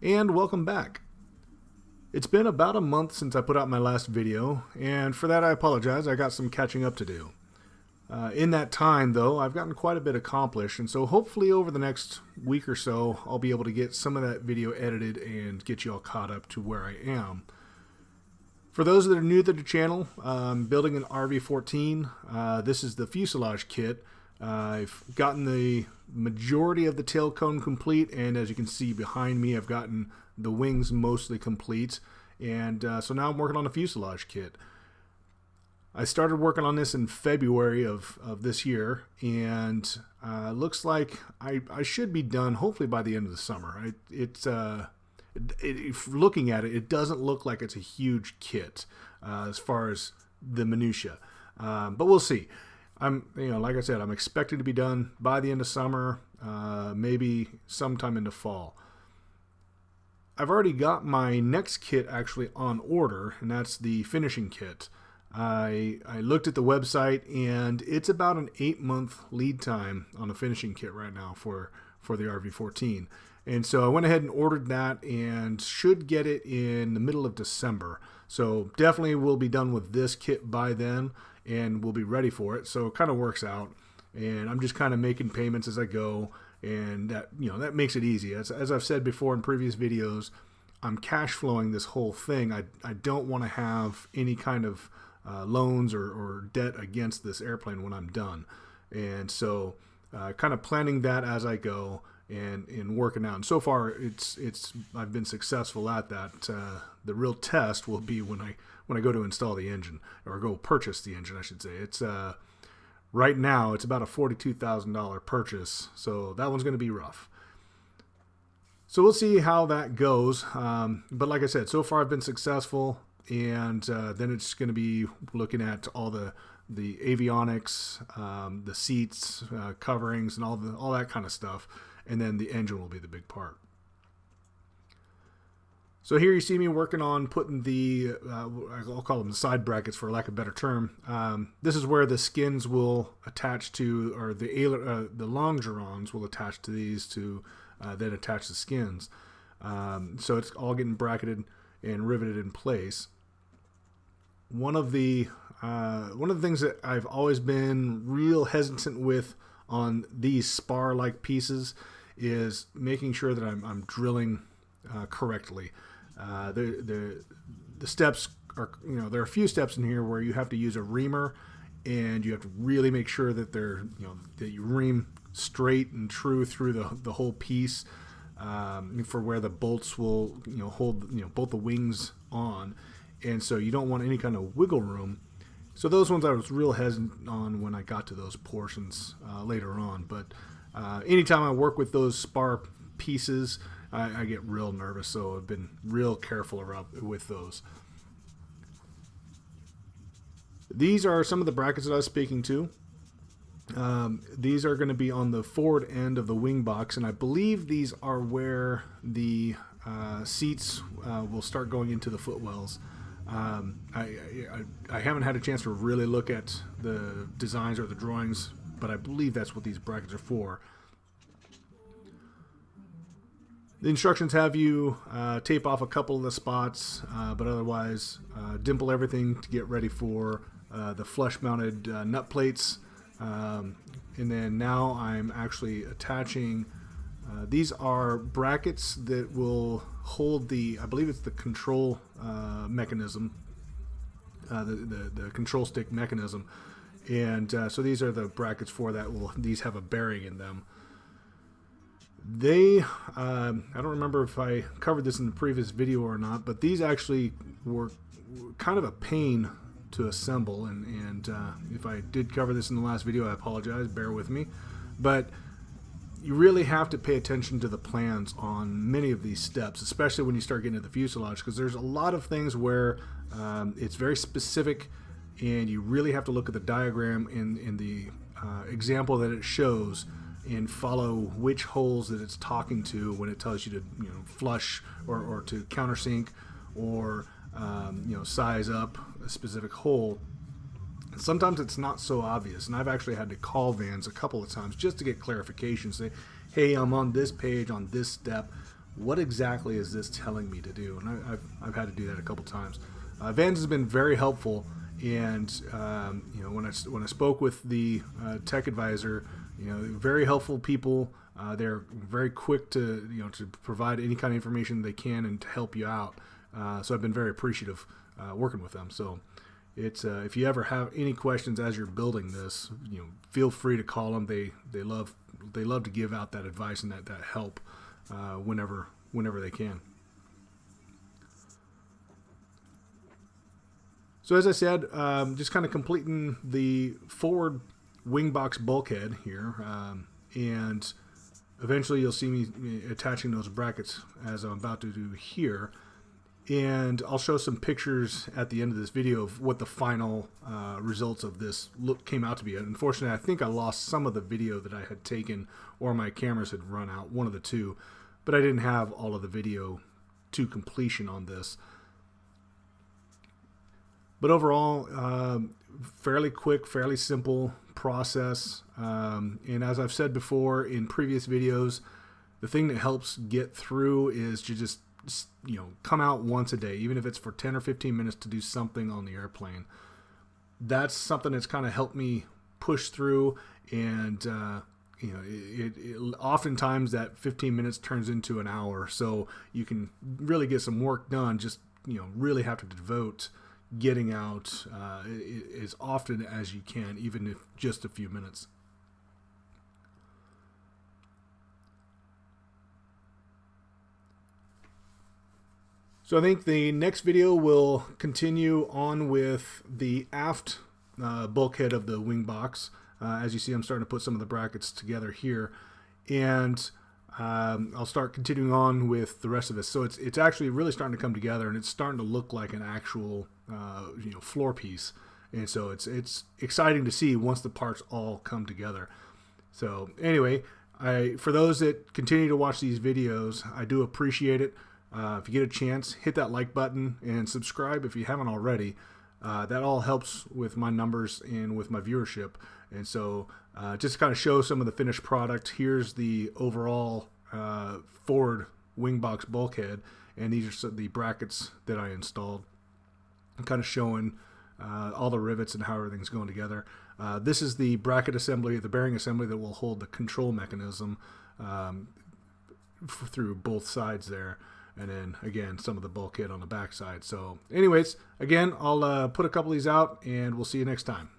And welcome back. It's been about a month since I put out my last video, and for that I apologize. I got some catching up to do. In that time, though, I've gotten quite a bit accomplished, and so hopefully over the next week or so, I'll be able to get some of that video edited and get you all caught up to where I am. For those that are new to the channel, I'm building an RV-14. This is the fuselage kit. I've gotten the majority of the tail cone complete, and as you can see behind me, I've gotten the wings mostly complete, and so now I'm working on the fuselage kit. I started working on this in February of this year, and looks like I should be done hopefully by the end of the summer. Looking at it, it doesn't look like it's a huge kit as far as the minutia, but we'll see. Like I said, I'm expecting to be done by the end of summer, maybe sometime into fall. I've already got my next kit actually on order, and that's the finishing kit. I looked at the website, and it's about an 8-month lead time on a finishing kit right now for the RV-14. And so I went ahead and ordered that and should get it in the middle of December. So definitely we'll be done with this kit by then, and we'll be ready for it. So it kind of works out, and I'm just kind of making payments as I go, and that makes it easy. As I've said before in previous videos, I'm cash flowing this whole thing. I don't want to have any kind of loans or debt against this airplane when I'm done, and so kind of planning that as I go and working out. And so far I've been successful at that. The real test will be when I go to install the engine, or go purchase the engine, I should say. It's right now it's about a $42,000 purchase, so that one's going to be rough. So we'll see how that goes. But like I said, so far I've been successful, and then it's going to be looking at all the avionics, the seats, coverings, and all that kind of stuff, and then the engine will be the big part. So here you see me working on putting the, I'll call them the side brackets for lack of a better term. This is where the skins will attach to, or the longerons will attach to these to then attach the skins. So it's all getting bracketed and riveted in place. One of the things that I've always been real hesitant with on these spar-like pieces is making sure that I'm drilling correctly. The steps are, there are a few steps in here where you have to use a reamer, and you have to really make sure that that you ream straight and true through the whole piece, for where the bolts will hold both the wings on, and so you don't want any kind of wiggle room. So those ones I was real hesitant on when I got to those portions later on, but anytime I work with those spar pieces, I get real nervous, so I've been real careful with those. These are some of the brackets that I was speaking to. These are going to be on the forward end of the wing box, and I believe these are where the seats will start going into the footwells. I haven't had a chance to really look at the designs or the drawings, but I believe that's what these brackets are for. The instructions have you tape off a couple of the spots, but otherwise dimple everything to get ready for the flush-mounted nut plates. And then now I'm actually attaching, these are brackets that will hold I believe it's the control mechanism, the control stick mechanism. And so these are the brackets for that. These have a bearing in them. I don't remember if I covered this in the previous video or not, but these actually were kind of a pain to assemble, and if I did cover this in the last video, I apologize, bear with me. But you really have to pay attention to the plans on many of these steps, especially when you start getting into the fuselage, because there's a lot of things where it's very specific, and you really have to look at the diagram in the example that it shows and follow which holes that it's talking to when it tells you to flush or to countersink or size up a specific hole. Sometimes it's not so obvious, and I've actually had to call Vans a couple of times just to get clarification. Say, hey, I'm on this page on this step. what exactly is this telling me to do? And I've had to do that a couple times. Vans has been very helpful, and when I spoke with the tech advisor, very helpful people. They're very quick to to provide any kind of information they can and to help you out. So I've been very appreciative working with them. So it's if you ever have any questions as you're building this, feel free to call them. They love to give out that advice and that help whenever they can. So as I said, just kind of completing the forward Wingbox bulkhead here, and eventually you'll see me attaching those brackets as I'm about to do here. And I'll show some pictures at the end of this video of what the final results of this came out to be. Unfortunately, I think I lost some of the video that I had taken, or my cameras had run out, one of the two, but I didn't have all of the video to completion on this. But overall, fairly quick, fairly simple process. And as I've said before in previous videos, the thing that helps get through is to just come out once a day, even if it's for 10 or 15 minutes to do something on the airplane. That's something that's kind of helped me push through, and it oftentimes that 15 minutes turns into an hour, so you can really get some work done. Just really have to devote getting out as often as you can, even if just a few minutes. So I think the next video will continue on with the aft bulkhead of the Wingbox. As you see, I'm starting to put some of the brackets together here, and I'll start continuing on with the rest of this. So it's actually really starting to come together, and it's starting to look like an actual floor piece. And so it's exciting to see once the parts all come together. So anyway, for those that continue to watch these videos, I do appreciate it. If you get a chance, hit that like button and subscribe if you haven't already. That all helps with my numbers and with my viewership. And so just to kind of show some of the finished product, here's the overall forward Wingbox bulkhead, and these are the brackets that I installed. I'm kind of showing all the rivets and how everything's going together. This is the bracket assembly, the bearing assembly that will hold the control mechanism through both sides there. And then, again, some of the bulkhead on the back side. So, anyways, again, I'll put a couple of these out, and we'll see you next time.